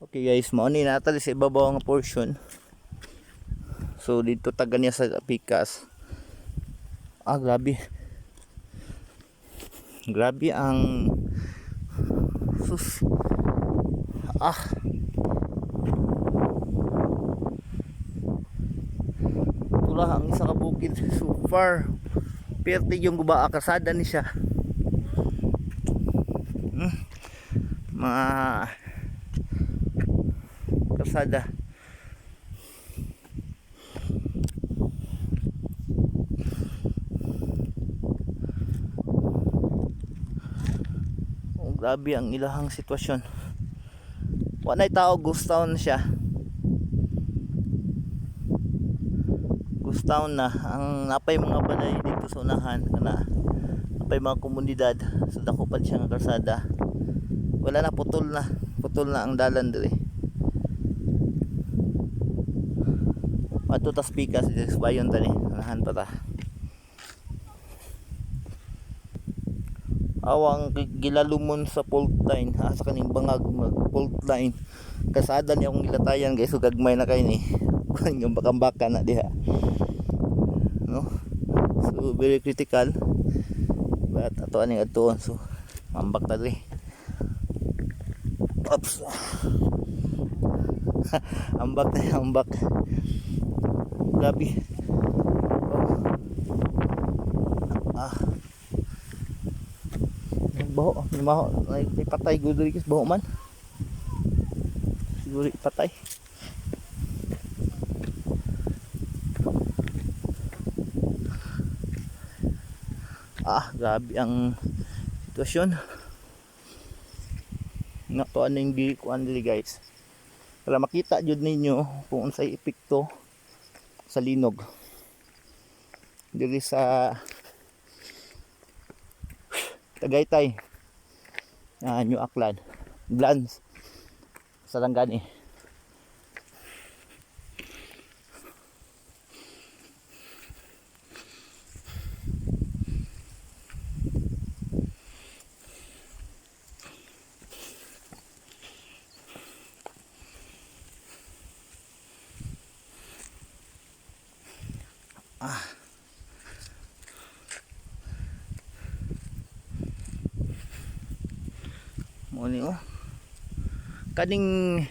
Okay guys, mao ni natali sa ibabaw nga portion. So dito taga niya sa pikas. Grabe. Grabe ang sus. Tula ang isa ka bukid so far. Perte yung guba kasada ni siya. Mga kasada. Grabe ang ilahang sitwasyon. Wanay tao, ghost town siya. Ghost town na. Ang napay mga balay dito sa unahan kana napay mga komunidad sa dakupan siya nga kalsada. Wala na, putol na ang dalan diri. Ato tas pikas diri sa bayon tani, unahan pa ta. Awang gilalumon sa fault line sa kaning bangag fault line kasada ni akong gilatayan guys, so gagmay na kay ni yung bakambaka na diha, no? So very critical, but ato aning adtuon, so mambak ta diri. Oops. ambak grabe. Baho, may patay gud diri, baho man. Siguro patay. Grabe ang sitwasyon. Nga to aning gikuan diri guys. Para makita jud ninyo kung unsay epekto sa linog diri sa Tagaytay, New Aklan, glan, Sarangani. Muni kaning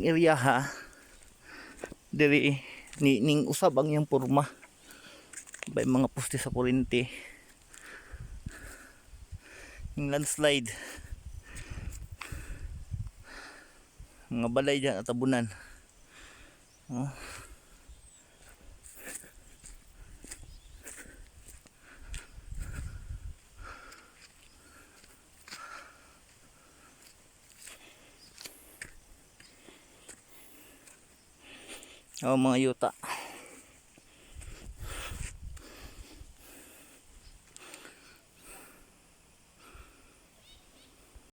area ha diri ning usab ang iyang porma bay mga poste sa kuryente, ning landslide, mga balay dyan at tabunan. Mga yuta.